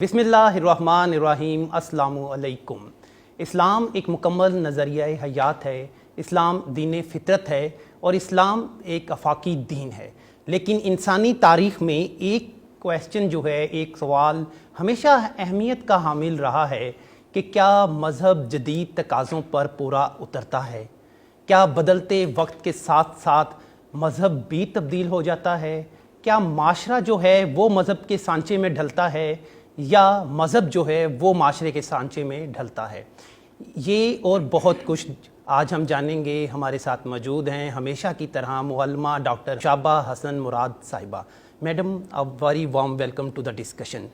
بسم اللہ الرحمن الرحیم۔ السلام علیکم۔ اسلام ایک مکمل نظریہ حیات ہے، اسلام دین فطرت ہے اور اسلام ایک آفاقی دین ہے۔ لیکن انسانی تاریخ میں ایک کویسچن جو ہے، ایک سوال ہمیشہ اہمیت کا حامل رہا ہے کہ کیا مذہب جدید تقاضوں پر پورا اترتا ہے؟ کیا بدلتے وقت کے ساتھ ساتھ مذہب بھی تبدیل ہو جاتا ہے؟ کیا معاشرہ جو ہے وہ مذہب کے سانچے میں ڈھلتا ہے یا مذہب جو ہے وہ معاشرے کے سانچے میں ڈھلتا ہے؟ یہ اور بہت کچھ آج ہم جانیں گے۔ ہمارے ساتھ موجود ہیں ہمیشہ کی طرح معلمہ ڈاکٹر نشابہ حسن مراد صاحبہ۔ Madam very warm welcome to the discussion.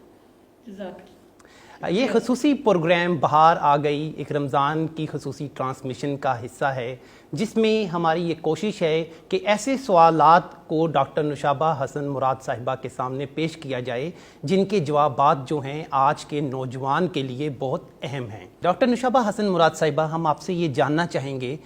یہ خصوصی پروگرام بہار آ گئی ایک رمضان کی خصوصی ٹرانسمیشن کا حصہ ہے، جس میں ہماری یہ کوشش ہے کہ ایسے سوالات کو ڈاکٹر نشابہ حسن مراد صاحبہ کے سامنے پیش کیا جائے جن کے جوابات جو ہیں آج کے نوجوان کے لیے بہت اہم ہیں۔ ڈاکٹر نشابہ حسن مراد صاحبہ، ہم آپ سے یہ جاننا چاہیں گے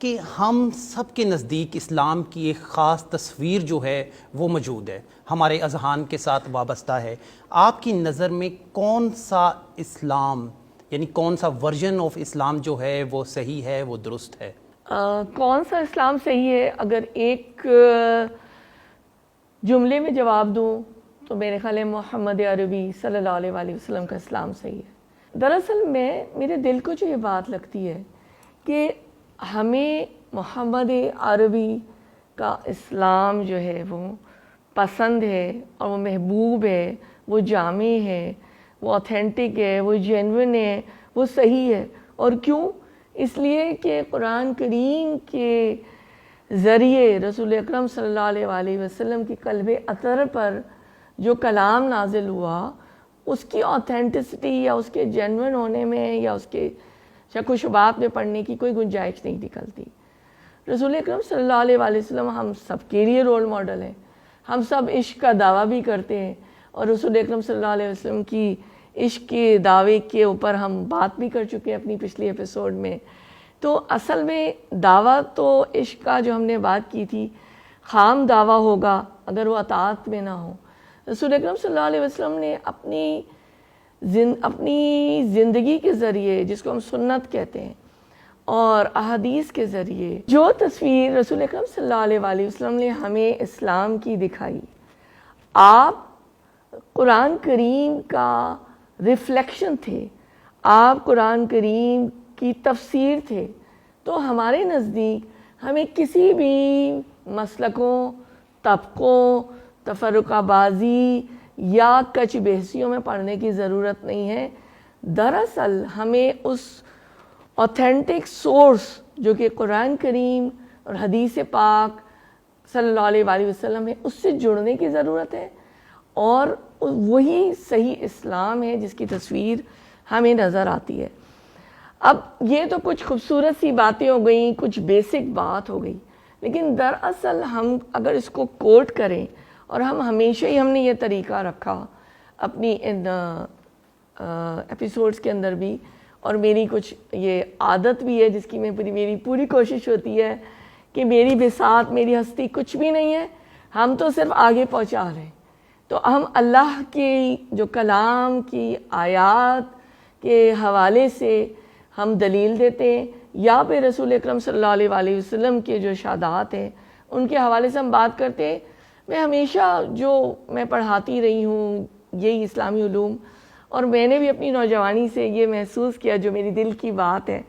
کہ ہم سب کے نزدیک اسلام کی ایک خاص تصویر جو ہے وہ موجود ہے، ہمارے اذہان کے ساتھ وابستہ ہے۔ آپ کی نظر میں کون سا اسلام، یعنی کون سا ورژن آف اسلام جو ہے وہ صحیح ہے، وہ درست ہے؟ کون سا اسلام صحیح ہے؟ اگر ایک جملے میں جواب دوں تو میرے خیال ہے محمد عربی صلی اللہ علیہ وآلہ وسلم کا اسلام صحیح ہے۔ دراصل میرے دل کو جو یہ بات لگتی ہے کہ ہمیں محمد عربی کا اسلام جو ہے وہ پسند ہے اور وہ محبوب ہے، وہ جامع ہے، وہ اوتھینٹک ہے، وہ جینوئن ہے، وہ صحیح ہے۔ اور کیوں؟ اس لیے کہ قرآن کریم کے ذریعے رسول اکرم صلی اللہ علیہ وآلہ وسلم کی قلب اطہر پر جو کلام نازل ہوا، اس کی اوتھینٹسٹی یا اس کے جینوئن ہونے میں یا اس کے شک و شبہات میں پڑھنے کی کوئی گنجائش نہیں نکلتی۔ رسول اکرم صلی اللہ علیہ وآلہ وسلم ہم سب کے لیے رول ماڈل ہیں، ہم سب عشق کا دعویٰ بھی کرتے ہیں، اور رسول اکرم صلی اللہ علیہ وسلم کی عشق کے دعوے کے اوپر ہم بات بھی کر چکے ہیں اپنی پچھلی ایپیسوڈ میں۔ تو اصل میں دعویٰ تو عشق کا جو ہم نے بات کی تھی، خام دعویٰ ہوگا اگر وہ اطاعت میں نہ ہو۔ رسول اکرم صلی اللہ علیہ وسلم نے اپنی زندگی کے ذریعے، جس کو ہم سنت کہتے ہیں، اور احادیث کے ذریعے جو تصویر رسول اکرم صلی اللہ علیہ وآلہ وسلم نے ہمیں اسلام کی دکھائی، آپ قرآن کریم کا ریفلیکشن تھے، آپ قرآن کریم کی تفسیر تھے۔ تو ہمارے نزدیک ہمیں کسی بھی مسلکوں، طبقوں، تفرقہ بازی یا کچ بحثیوں میں پڑھنے کی ضرورت نہیں ہے۔ دراصل ہمیں اس اوتھینٹک سورس جو کہ قرآن کریم اور حدیث پاک صلی اللہ علیہ وآلہ وسلم ہے، اس سے جڑنے کی ضرورت ہے، اور وہی صحیح اسلام ہے جس کی تصویر ہمیں نظر آتی ہے۔ اب یہ تو کچھ خوبصورت سی باتیں ہو گئیں، کچھ بیسک بات ہو گئی، لیکن دراصل ہم اگر اس کو کوٹ کریں، اور ہمیشہ ہی ہم نے یہ طریقہ رکھا اپنی ان ایپیسوڈز کے اندر بھی، اور میری کچھ یہ عادت بھی ہے جس کی میری پوری کوشش ہوتی ہے کہ میری بساط، میری ہستی کچھ بھی نہیں ہے، ہم تو صرف آگے پہنچا رہے ہیں۔ تو ہم اللہ کی جو کلام کی آیات کے حوالے سے ہم دلیل دیتے ہیں، یا پھر رسول اکرم صلی اللہ علیہ وآلہ وسلم کے جو ارشادات ہیں ان کے حوالے سے ہم بات کرتے ہیں۔ میں ہمیشہ جو میں پڑھاتی رہی ہوں یہی اسلامی علوم، اور میں نے بھی اپنی نوجوانی سے یہ محسوس کیا، جو میری دل کی بات ہے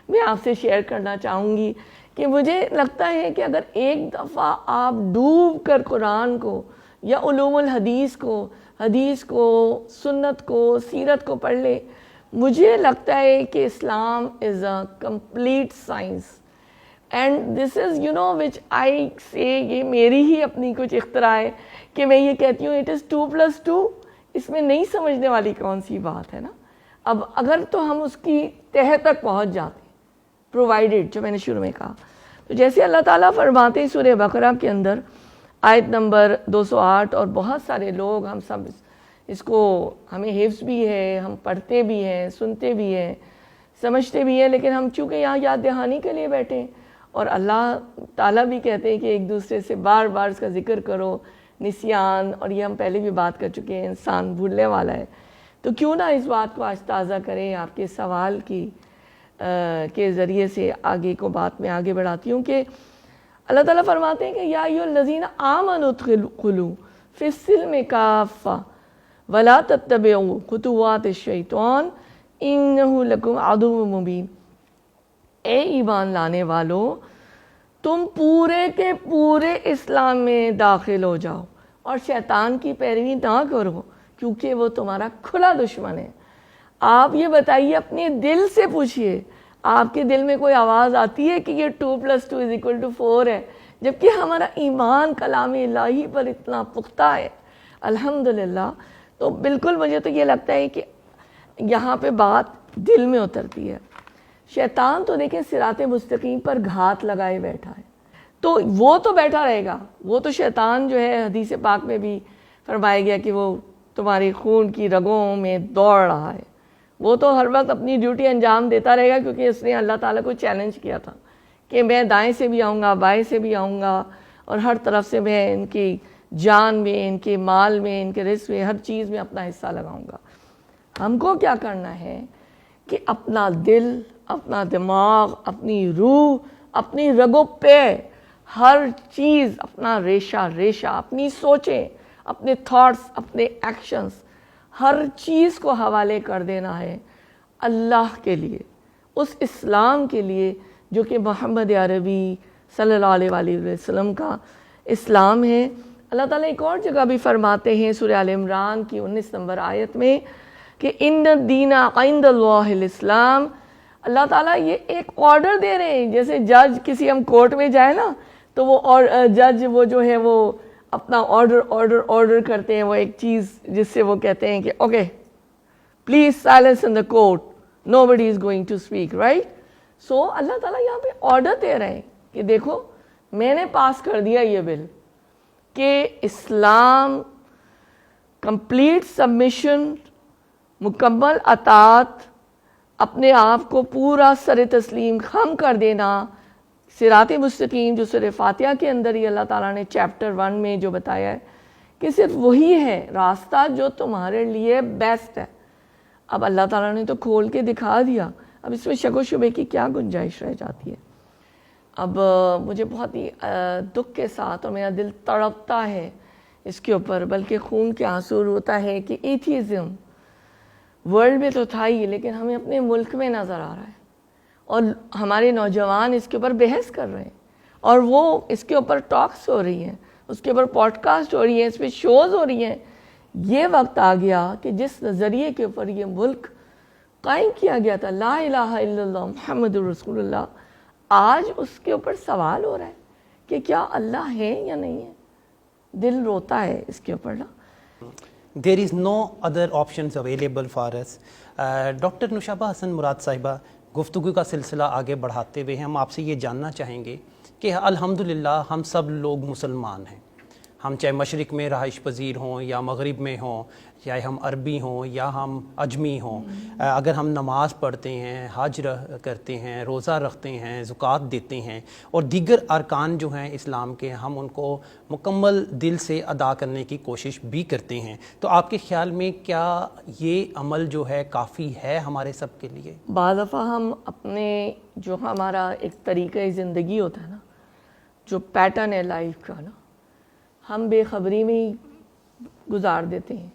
میں آپ سے شیئر کرنا چاہوں گی، کہ مجھے لگتا ہے کہ اگر ایک دفعہ آپ ڈوب کر قرآن کو یا علوم الحدیث کو، حدیث کو، سنت کو، سیرت کو پڑھ لے، مجھے لگتا ہے کہ Islam is a complete science. And this is which I say, یہ میری ہی اپنی کچھ اختراع ہے کہ میں یہ کہتی ہوں اٹ از 2+2۔ اس میں نہیں سمجھنے والی کون سی بات ہے نا؟ اب اگر تو ہم اس کی تہہ تک پہنچ جاتے، پرووائڈڈ، جو میں نے شروع میں کہا، تو جیسے اللہ تعالیٰ فرماتے ہیں سورہ بقرہ کے اندر آیت نمبر 208، اور بہت سارے لوگ، ہم سب اس کو، ہمیں حفظ بھی ہے، ہم پڑھتے بھی ہیں، سنتے بھی ہیں، سمجھتے بھی ہیں، لیکن ہم چونکہ یہاں یاد دہانی کے لیے بیٹھے ہیں، اور اللہ تعالیٰ بھی کہتے ہیں کہ ایک دوسرے سے بار بار اس کا ذکر کرو، نسیان، اور یہ ہم پہلے بھی بات کر چکے ہیں، انسان بھولنے والا ہے۔ تو کیوں نہ اس بات کو آج تازہ کریں. آپ کے سوال کے ذریعے سے آگے کو بات میں آگے بڑھاتی ہوں کہ اللہ تعالیٰ فرماتے ہیں کہ یا ایھا الذین آمنوا ادخلوا فی السلم کافہ ولا تتبعوا خطوات الشیطان انہ لکم عدو مبین. اے ایمان لانے والو، تم پورے کے پورے اسلام میں داخل ہو جاؤ اور شیطان کی پیروی نہ کرو کیونکہ وہ تمہارا کھلا دشمن ہے. آپ یہ بتائیے، اپنے دل سے پوچھئے، آپ کے دل میں کوئی آواز آتی ہے کہ یہ 2+2=4 ہے؟ جبکہ ہمارا ایمان کلام الہی پر اتنا پختہ ہے الحمدللہ. تو بالکل مجھے تو یہ لگتا ہے کہ یہاں پہ بات دل میں اترتی ہے. شیطان تو دیکھیں صراط مستقیم پر گھات لگائے بیٹھا ہے، تو وہ تو بیٹھا رہے گا. وہ تو شیطان جو ہے حدیث پاک میں بھی فرمایا گیا کہ وہ تمہاری خون کی رگوں میں دوڑ رہا ہے. وہ تو ہر وقت اپنی ڈیوٹی انجام دیتا رہے گا کیونکہ اس نے اللہ تعالیٰ کو چیلنج کیا تھا کہ میں دائیں سے بھی آؤں گا، بائیں سے بھی آؤں گا، اور ہر طرف سے میں ان کی جان میں، ان کے مال میں، ان کے رزق میں، ہر چیز میں اپنا حصہ لگاؤں گا. ہم کو کیا کرنا ہے کہ اپنا دل، اپنا دماغ، اپنی روح، اپنی رگوں پہ ہر چیز، اپنا ریشہ، اپنی سوچیں، اپنے تھاٹس، اپنے ایکشنز، ہر چیز کو حوالے کر دینا ہے اللہ کے لیے، اس اسلام کے لیے جو کہ محمد عربی صلی اللہ علیہ وآلہ وسلم کا اسلام ہے. اللہ تعالیٰ ایک اور جگہ بھی فرماتے ہیں سورہ آل عمران کی 19 نمبر آیت میں کہ ان الدین عند اللہ الاسلام. اللہ تعالیٰ یہ ایک آرڈر دے رہے ہیں، جیسے جج کسی ہم کورٹ میں جائیں نا تو وہ جج وہ جو ہے وہ اپنا آرڈر کرتے ہیں، وہ ایک چیز جس سے وہ کہتے ہیں کہ okay please silence in the court, nobody is going to speak, right. So اللہ تعالیٰ یہاں پہ آرڈر دے رہے ہیں کہ دیکھو میں نے پاس کر دیا یہ بل کہ اسلام کمپلیٹ سبمیشن، مکمل اطاعت، اپنے آپ کو پورا سر تسلیم خم کر دینا. صراط مستقیم جو سورہ فاتحہ کے اندر ہی اللہ تعالیٰ نے چیپٹر 1 میں جو بتایا ہے کہ صرف وہی ہے راستہ جو تمہارے لیے بیسٹ ہے. اب اللہ تعالیٰ نے تو کھول کے دکھا دیا، اب اس میں شک و شبے کی کیا گنجائش رہ جاتی ہے. اب مجھے بہت ہی دکھ کے ساتھ، اور میرا دل تڑپتا ہے اس کے اوپر، بلکہ خون کے آنسو روتا ہے کہ ایتھیزم ورلڈ میں تو تھا ہی، لیکن ہمیں اپنے ملک میں نظر آ رہا ہے، اور ہمارے نوجوان اس کے اوپر بحث کر رہے ہیں، اور وہ اس کے اوپر ٹاکس ہو رہی ہیں، اس کے اوپر پوڈ کاسٹ ہو رہی ہیں، اس پہ شوز ہو رہی ہیں. یہ وقت آ گیا کہ جس نظریے کے اوپر یہ ملک قائم کیا گیا تھا، لا الہ الا اللہ محمد رسول اللہ، آج اس کے اوپر سوال ہو رہا ہے کہ کیا اللہ ہے یا نہیں ہے. دل روتا ہے اس کے اوپر نا. There is no other options available for us. Doctor Naushaba Hasan Murad صاحبہ، گفتگو کا سلسلہ آگے بڑھاتے ہوئے ہم آپ سے یہ جاننا چاہیں گے کہ الحمدللہ ہم سب لوگ مسلمان ہیں. ہم چاہے مشرق میں رہائش پذیر ہوں یا مغرب میں ہوں، چاہے ہم عربی ہوں یا ہم عجمی ہوں، اگر ہم نماز پڑھتے ہیں، حج کرتے ہیں، روزہ رکھتے ہیں، زکوٰۃ دیتے ہیں، اور دیگر ارکان جو ہیں اسلام کے، ہم ان کو مکمل دل سے ادا کرنے کی کوشش بھی کرتے ہیں. تو آپ کے خیال میں کیا یہ عمل جو ہے کافی ہے ہمارے سب کے لیے؟ بعض دفعہ ہم اپنے جو ہمارا ایک طریقہ زندگی ہوتا ہے نا، جو پیٹرن ہے لائف کا نا، ہم بے خبری میں ہی گزار دیتے ہیں،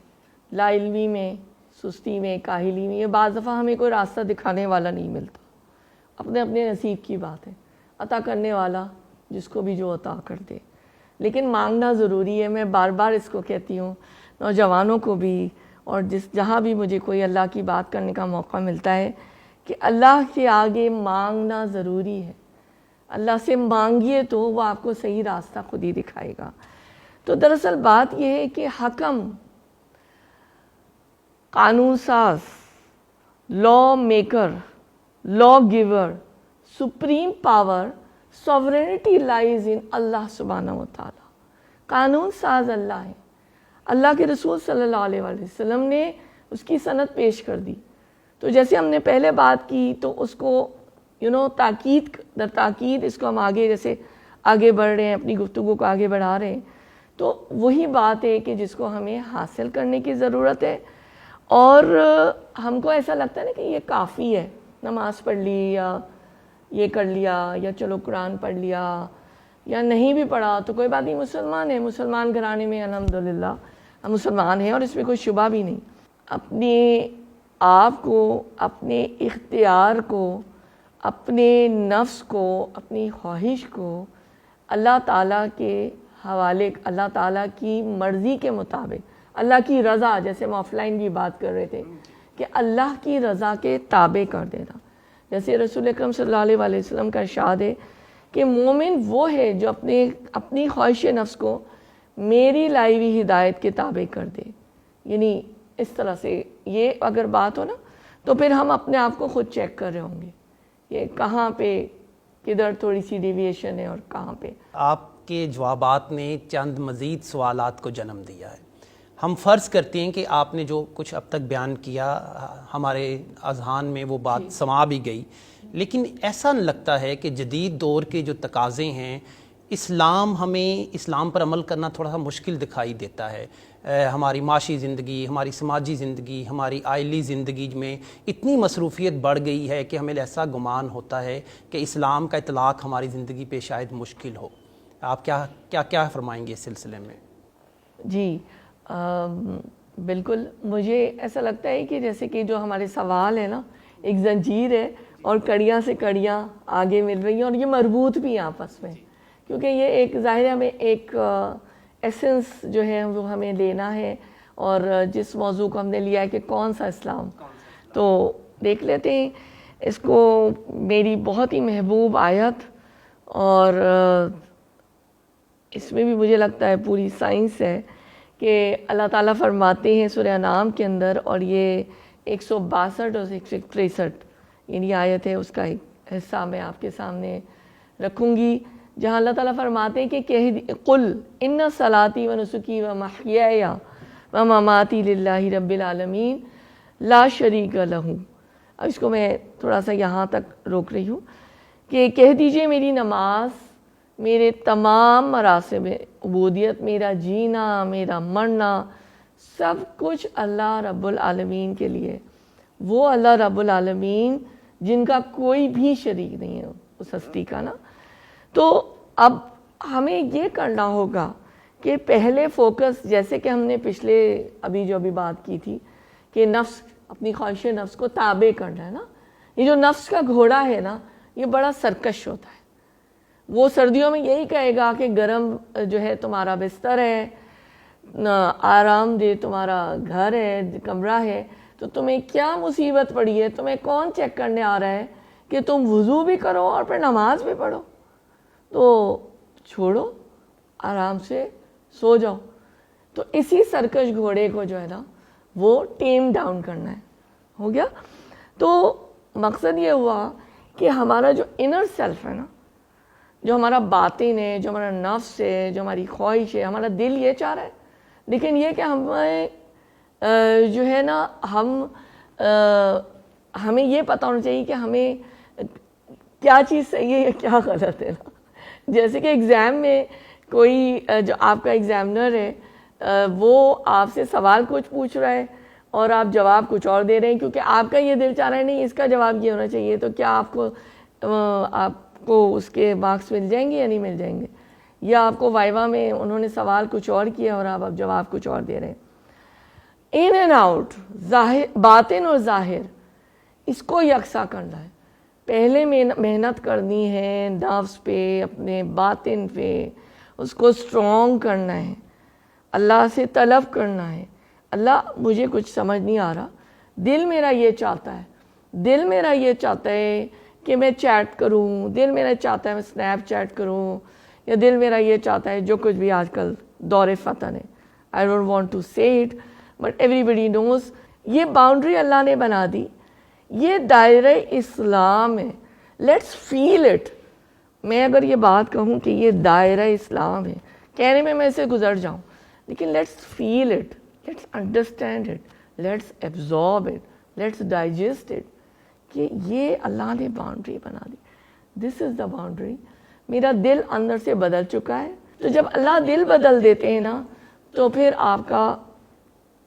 لا علمی میں، سستی میں، کاہلی میں. یہ بعض دفعہ ہمیں کوئی راستہ دکھانے والا نہیں ملتا، اپنے اپنے نصیب کی بات ہے، عطا کرنے والا جس کو بھی جو عطا کر دے. لیکن مانگنا ضروری ہے. میں بار بار اس کو کہتی ہوں نوجوانوں کو بھی، اور جہاں بھی مجھے کوئی اللہ کی بات کرنے کا موقع ملتا ہے، کہ اللہ کے آگے مانگنا ضروری ہے. اللہ سے مانگیے تو وہ آپ کو صحیح راستہ خود ہی دکھائے گا. تو دراصل بات یہ ہے کہ حکم، قانون ساز، law maker, law giver, supreme power, sovereignty lies in اللہ سبحانہ و تعالی. قانون ساز اللہ ہے. اللہ کے رسول صلی اللہ علیہ وسلم نے اس کی سند پیش کر دی. تو جیسے ہم نے پہلے بات کی تو اس کو تاکید در تاکید اس کو ہم آگے بڑھ رہے ہیں، اپنی گفتگو کو آگے بڑھا رہے ہیں. تو وہی بات ہے کہ جس کو ہمیں حاصل کرنے کی ضرورت ہے، اور ہم کو ایسا لگتا ہے نا کہ یہ کافی ہے، نماز پڑھ لی یا یہ کر لیا یا چلو قرآن پڑھ لیا یا نہیں بھی پڑھا تو کوئی بات نہیں، مسلمان ہے، مسلمان گھرانے میں الحمدللہ ہم مسلمان ہیں اور اس میں کوئی شبہ بھی نہیں۔ اپنے آپ کو، اپنے اختیار کو، اپنے نفس کو، اپنی خواہش کو اللہ تعالیٰ کے حوالے، اللہ تعالیٰ کی مرضی کے مطابق، اللہ کی رضا، جیسے ہم آف لائن بھی بات کر رہے تھے کہ اللہ کی رضا کے تابع کر دینا۔ جیسے رسول اکرم صلی اللہ علیہ وسلم کا ارشاد ہے کہ مومن وہ ہے جو اپنی خواہش نفس کو میری لائی ہوئی ہدایت کے تابع کر دے۔ یعنی اس طرح سے یہ اگر بات ہو نا تو پھر ہم اپنے آپ کو خود چیک کر رہے ہوں گے کہ کہاں پہ کدھر تھوڑی سی ڈیویشن ہے اور کہاں پہ۔ آپ کے جوابات نے چند مزید سوالات کو جنم دیا ہے۔ ہم فرض کرتے ہیں کہ آپ نے جو کچھ اب تک بیان کیا ہمارے اذہان میں وہ بات سما بھی گئی، لیکن ایسا لگتا ہے کہ جدید دور کے جو تقاضے ہیں اسلام پر عمل کرنا تھوڑا سا مشکل دکھائی دیتا ہے۔ ہماری معاشی زندگی، ہماری سماجی زندگی، ہماری آئلی زندگی میں اتنی مصروفیت بڑھ گئی ہے کہ ہمیں ایسا گمان ہوتا ہے کہ اسلام کا اطلاق ہماری زندگی پہ شاید مشکل ہو۔ آپ کیا فرمائیں گے اس سلسلے میں؟ جی بالکل، مجھے ایسا لگتا ہے کہ جیسے کہ جو ہمارے سوال ہے نا ایک زنجیر ہے اور کڑیاں سے کڑیاں آگے مل رہی ہیں اور یہ مربوط بھی ہیں آپس میں، کیونکہ یہ ایک ظاہر ہمیں ایک ایسنس جو ہے وہ ہمیں لینا ہے، اور جس موضوع کو ہم نے لیا ہے کہ کون سا اسلام، تو دیکھ لیتے ہیں اس کو۔ میری بہت ہی محبوب آیت، اور اس میں بھی مجھے لگتا ہے پوری سائنس ہے کہ اللہ تعالیٰ فرماتے ہیں سورہ انعام کے اندر، اور یہ 162 اور 163 یعنی آیت ہے، اس کا ایک حصہ میں آپ کے سامنے رکھوں گی، جہاں اللہ تعالیٰ فرماتے ہیں کہ قل ان صلاتی و نسکی و محیای و مماتی للہ رب العالمین لا شریک لہ۔ اب اس کو میں تھوڑا سا یہاں تک روک رہی ہوں کہ کہہ دیجئے میری نماز، میرے تمام مراسم عبودیت، میرا جینا، میرا مرنا، سب کچھ اللہ رب العالمین کے لیے، وہ اللہ رب العالمین جن کا کوئی بھی شریک نہیں ہے اس ہستی کا نا۔ تو اب ہمیں یہ کرنا ہوگا کہ پہلے فوکس، جیسے کہ ہم نے پچھلے ابھی بات کی تھی کہ نفس، اپنی خواہش نفس کو تابع کرنا ہے نا۔ یہ جو نفس کا گھوڑا ہے نا یہ بڑا سرکش ہوتا ہے، وہ سردیوں میں یہی کہے گا کہ گرم جو ہے تمہارا بستر ہے، آرام دہ تمہارا گھر ہے، کمرہ ہے، تو تمہیں کیا مصیبت پڑی ہے، تمہیں کون چیک کرنے آ رہا ہے کہ تم وضو بھی کرو اور پھر نماز بھی پڑھو، تو چھوڑو، آرام سے سو جاؤ۔ تو اسی سرکش گھوڑے کو جو ہے نا وہ ٹیم ڈاؤن کرنا ہے، ہو گیا۔ تو مقصد یہ ہوا کہ ہمارا جو انر سیلف ہے نا، جو ہمارا باطن ہے، جو ہمارا نفس ہے، جو ہماری خواہش ہے، ہمارا دل یہ چاہ رہا ہے، لیکن یہ کہ ہمیں جو ہے نا ہمیں یہ پتہ ہونا چاہیے کہ ہمیں کیا چیز صحیح ہے یا کیا غلط ہے نا۔ جیسے کہ ایگزام میں کوئی جو آپ کا ایگزامنر ہے وہ آپ سے سوال کچھ پوچھ رہا ہے اور آپ جواب کچھ اور دے رہے ہیں، کیونکہ آپ کا یہ دل چاہ رہا ہے نہیں اس کا جواب یہ ہونا چاہیے، تو کیا آپ کو اس کے مارکس مل جائیں گے یا نہیں مل جائیں گے؟ یا آپ کو وائوا میں انہوں نے سوال کچھ اور کیا اور آپ اب جواب کچھ اور دے رہے ہیں۔ ان اینڈ آؤٹ، باطن اور ظاہر، اس کو یکساں کرنا ہے۔ پہلے محنت کرنی ہے نفس پہ، اپنے باطن پہ، اس کو اسٹرانگ کرنا ہے، اللہ سے طلب کرنا ہے، اللہ مجھے کچھ سمجھ نہیں آ رہا، دل میرا یہ چاہتا ہے، دل میرا یہ چاہتا ہے کہ میں چیٹ کروں، دل میرا چاہتا ہے میں سنیپ چیٹ کروں، یا دل میرا یہ چاہتا ہے جو کچھ بھی آج کل دور فتن ہے، I don't want to say it but everybody knows، یہ باؤنڈری اللہ نے بنا دی، یہ دائرہ اسلام ہے، لیٹس فیل اٹ۔ میں اگر یہ بات کہوں کہ یہ دائرہ اسلام ہے، کہنے میں اسے گزر جاؤں، لیکن let's feel it, let's understand it, let's absorb it, let's digest it, کہ یہ اللہ نے باؤنڈری بنا دی، دس از دا باؤنڈری۔ میرا دل اندر سے بدل چکا ہے، تو جب اللہ دل بدل دیتے ہیں نا تو پھر آپ کا